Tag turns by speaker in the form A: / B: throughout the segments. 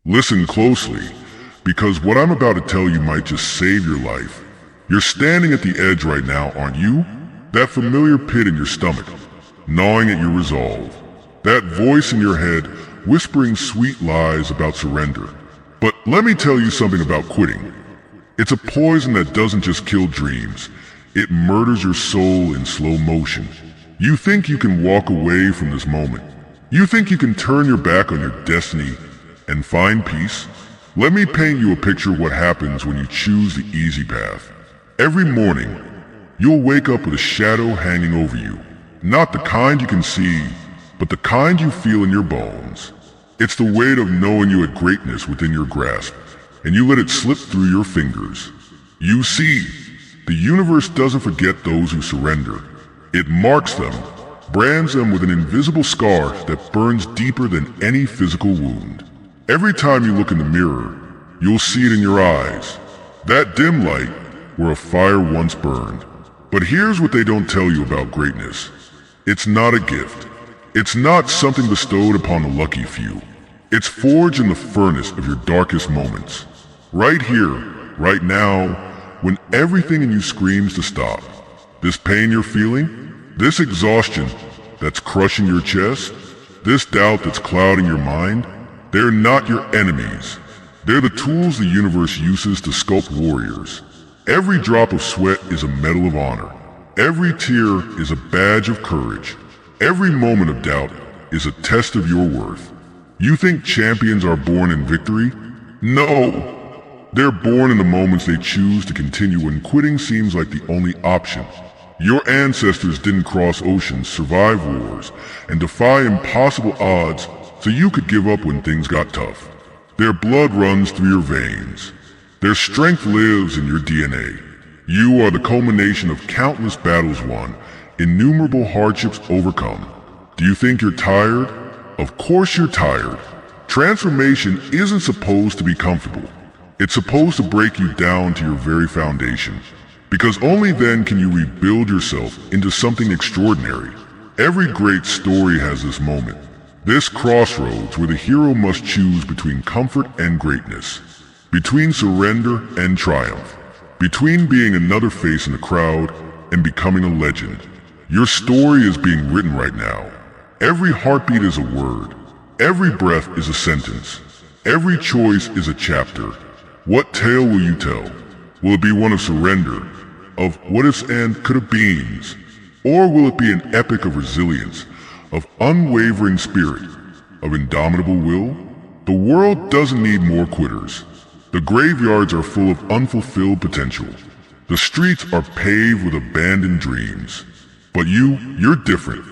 A: Listen closely, because what I'm about to tell you might just save your life. You're standing at the edge right now, aren't you? That familiar pit in your stomach, gnawing at your resolve. That voice in your head whispering sweet lies about surrender. But let me tell you something about quitting. It's a poison that doesn't just kill dreams. It murders your soul in slow motion. You think you can walk away from this moment. You think you can turn your back on your destiny and find peace? Let me paint you a picture of what happens when you choose the easy path. Every morning, you'll wake up with a shadow hanging over you. Not the kind you can see, but the kind you feel in your bones. It's the weight of knowing you had greatness within your grasp, and you let it slip through your fingers. You see, the universe doesn't forget those who surrender. It marks them, brands them with an invisible scar that burns deeper than any physical wound. Every time you look in the mirror, you'll see it in your eyes. That dim light where a fire once burned. But here's what they don't tell you about greatness. It's not a gift. It's not something bestowed upon the lucky few. It's forged in the furnace of your darkest moments. Right here, right now, when everything in you screams to stop. This pain you're feeling, this exhaustion that's crushing your chest, this doubt that's clouding your mind, they're not your enemies. They're the tools the universe uses to sculpt warriors. Every drop of sweat is a medal of honor. Every tear is a badge of courage. Every moment of doubt is a test of your worth. You think champions are born in victory? No! They're born in the moments they choose to continue when quitting seems like the only option. Your ancestors didn't cross oceans, survive wars, and defy impossible odds so you could give up when things got tough. Their blood runs through your veins. Their strength lives in your DNA. You are the culmination of countless battles won, innumerable hardships overcome. Do you think you're tired? Of course you're tired. Transformation isn't supposed to be comfortable. It's supposed to break you down to your very foundation. Because only then can you rebuild yourself into something extraordinary. Every great story has this moment. This crossroads where the hero must choose between comfort and greatness. Between surrender and triumph. Between being another face in the crowd and becoming a legend. Your story is being written right now. Every heartbeat is a word. Every breath is a sentence. Every choice is a chapter. What tale will you tell? Will it be one of surrender, of what ifs and could have beens? Or will it be an epic of resilience, of unwavering spirit, of indomitable will? The world doesn't need more quitters. The graveyards are full of unfulfilled potential. The streets are paved with abandoned dreams. But you're different.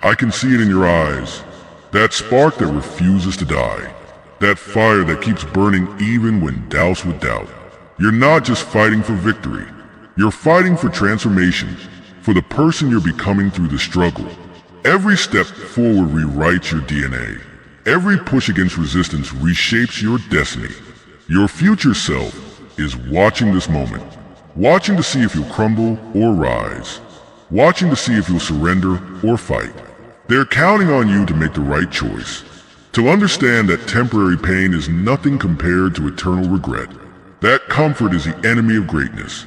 A: I can see it in your eyes. That spark that refuses to die. That fire that keeps burning even when doused with doubt. You're not just fighting for victory. You're fighting for transformation, for the person you're becoming through the struggle. Every step forward rewrites your DNA. Every push against resistance reshapes your destiny. Your future self is watching this moment, watching to see if you'll crumble or rise, watching to see if you'll surrender or fight. They're counting on you to make the right choice, to understand that temporary pain is nothing compared to eternal regret. That comfort is the enemy of greatness.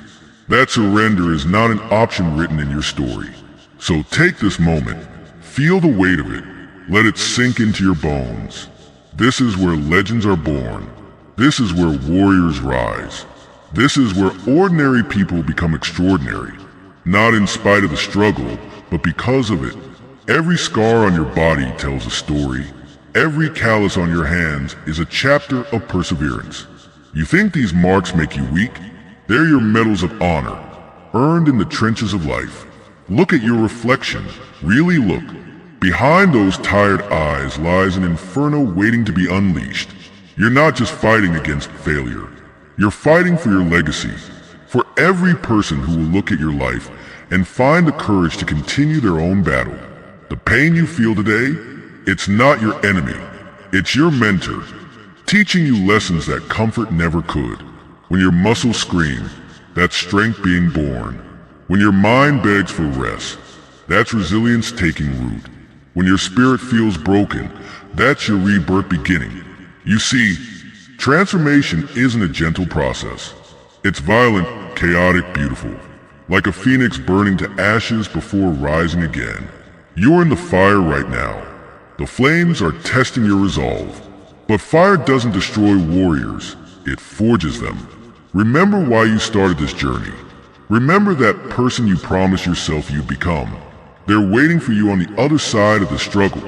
A: That surrender is not an option written in your story. So take this moment, feel the weight of it, let it sink into your bones. This is where legends are born. This is where warriors rise. This is where ordinary people become extraordinary. Not in spite of the struggle, but because of it. Every scar on your body tells a story. Every callus on your hands is a chapter of perseverance. You think these marks make you weak? They're your medals of honor, earned in the trenches of life. Look at your reflection. Really look. Behind those tired eyes lies an inferno waiting to be unleashed. You're not just fighting against failure. You're fighting for your legacy. For every person who will look at your life and find the courage to continue their own battle. The pain you feel today, it's not your enemy. It's your mentor, teaching you lessons that comfort never could. When your muscles scream, that's strength being born. When your mind begs for rest, that's resilience taking root. When your spirit feels broken, that's your rebirth beginning. You see, Transformation isn't a gentle process. It's violent, chaotic, beautiful. Like a phoenix burning to ashes before rising again. You're in the fire right now. The flames are testing your resolve. But fire doesn't destroy warriors, it forges them. Remember why you started this journey. Remember that person you promised yourself you'd become. They're waiting for you on the other side of the struggle.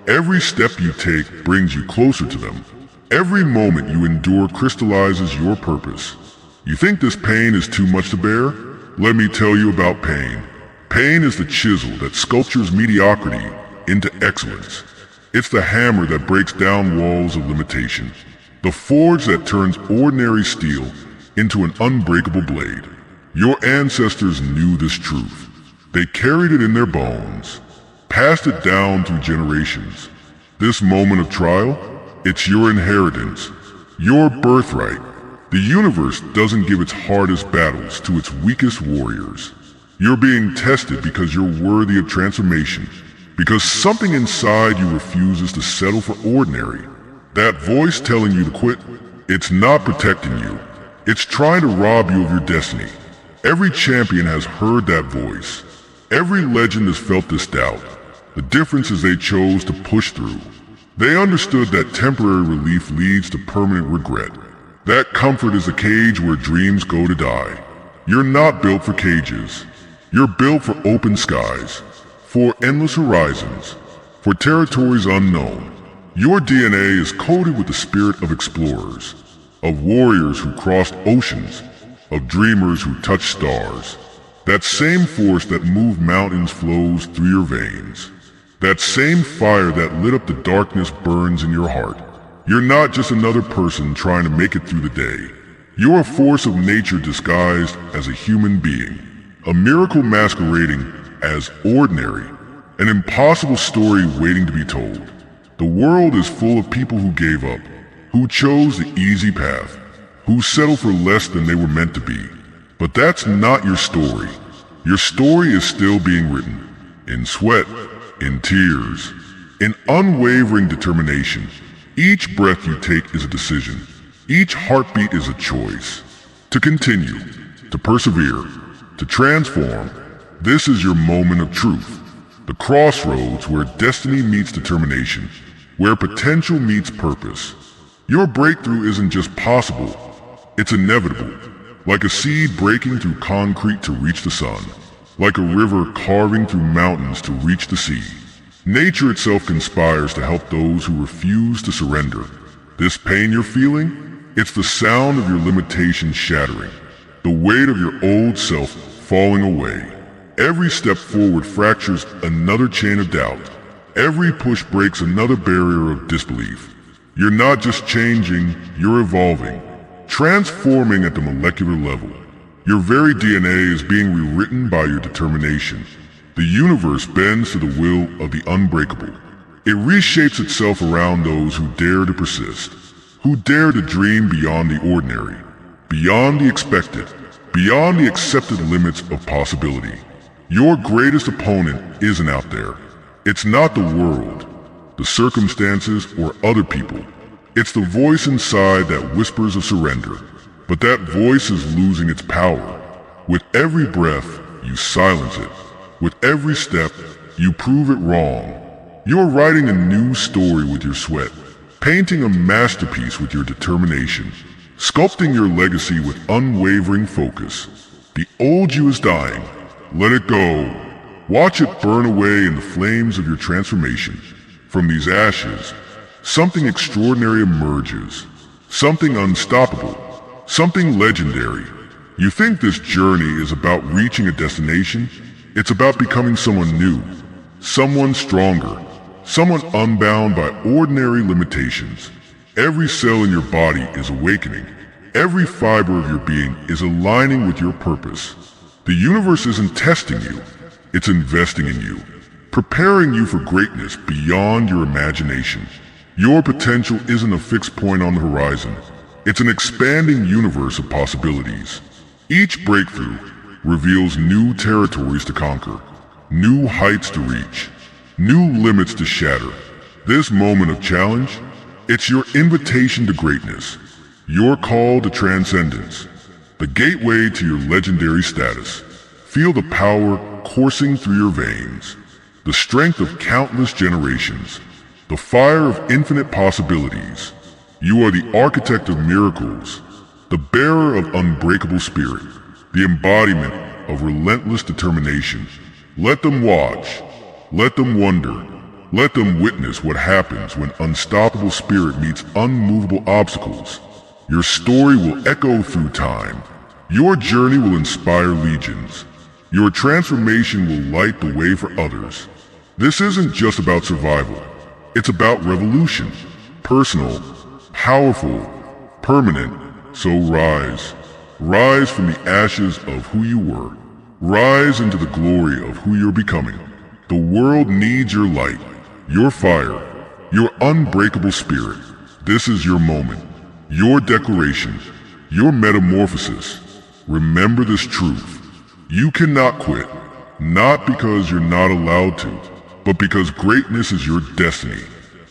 A: Every step you take brings you closer to them. Every moment you endure crystallizes your purpose. You think this pain is too much to bear? Let me tell you about pain. Pain is the chisel that sculptures mediocrity into excellence. It's the hammer that breaks down walls of limitation. The forge that turns ordinary steel into an unbreakable blade. Your ancestors knew this truth. They carried it in their bones, passed it down through generations. This moment of trial, it's your inheritance, your birthright. The universe doesn't give its hardest battles to its weakest warriors. You're being tested because you're worthy of transformation, because something inside you refuses to settle for ordinary. That voice telling you to quit, it's not protecting you. It's trying to rob you of your destiny. Every champion has heard that voice. Every legend has felt this doubt. The difference is they chose to push through. They understood that temporary relief leads to permanent regret. That comfort is a cage where dreams go to die. You're not built for cages. You're built for open skies, for endless horizons, for territories unknown. Your DNA is coated with the spirit of explorers, of warriors who crossed oceans, of dreamers who touched stars. That same force that moved mountains flows through your veins. That same fire that lit up the darkness burns in your heart. You're not just another person trying to make it through the day. You're a force of nature disguised as a human being. A miracle masquerading as ordinary. An impossible story waiting to be told. The world is full of people who gave up, who chose the easy path, who settled for less than they were meant to be. But that's not your story. Your story is still being written. In sweat, in tears, in unwavering determination. Each breath you take is a decision. Each heartbeat is a choice. To continue, to persevere, to transform. This is your moment of truth. The crossroads where destiny meets determination, where potential meets purpose. Your breakthrough isn't just possible, it's inevitable. Like a seed breaking through concrete to reach the sun. Like a river carving through mountains to reach the sea. Nature itself conspires to help those who refuse to surrender. This pain you're feeling? It's the sound of your limitations shattering. The weight of your old self falling away. Every step forward fractures another chain of doubt. Every push breaks another barrier of disbelief. You're not just changing, you're evolving. Transforming at the molecular level. Your very DNA is being rewritten by your determination. The universe bends to the will of the unbreakable. It reshapes itself around those who dare to persist, who dare to dream beyond the ordinary, beyond the expected, beyond the accepted limits of possibility. Your greatest opponent isn't out there. It's not the world, the circumstances, or other people. It's the voice inside that whispers of surrender. But that voice is losing its power. With every breath, you silence it. With every step, you prove it wrong. You're writing a new story with your sweat, painting a masterpiece with your determination, sculpting your legacy with unwavering focus. The old you is dying. Let it go. Watch it burn away in the flames of your transformation. From these ashes, something extraordinary emerges. Something unstoppable. Something legendary. You think this journey is about reaching a destination? It's about becoming someone new. Someone stronger. Someone unbound by ordinary limitations. Every cell in your body is awakening. Every fiber of your being is aligning with your purpose. The universe isn't testing you. It's investing in you. Preparing you for greatness beyond your imagination. Your potential isn't a fixed point on the horizon. It's an expanding universe of possibilities. Each breakthrough reveals new territories to conquer, new heights to reach, new limits to shatter. This moment of challenge, it's your invitation to greatness. Your call to transcendence, the gateway to your legendary status. Feel the power coursing through your veins, the strength of countless generations, the fire of infinite possibilities. You are the architect of miracles, the bearer of unbreakable spirit, the embodiment of relentless determination. Let them watch, let them wonder, let them witness what happens when unstoppable spirit meets unmovable obstacles. Your story will echo through time. Your journey will inspire legions. Your transformation will light the way for others. This isn't just about survival. It's about revolution. Personal, powerful, permanent. So rise. Rise from the ashes of who you were. Rise into the glory of who you're becoming. The world needs your light, your fire, your unbreakable spirit. This is your moment, your declaration, your metamorphosis. Remember this truth. You cannot quit, not because you're not allowed to, but because greatness is your destiny.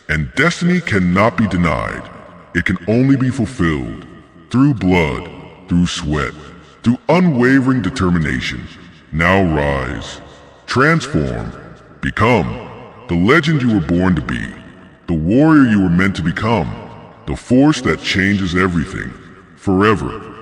A: And destiny cannot be denied. It can only be fulfilled through blood, through sweat, through unwavering determination. Now rise, transform, become the legend you were born to be, the warrior you were meant to become, the force that changes everything, forever.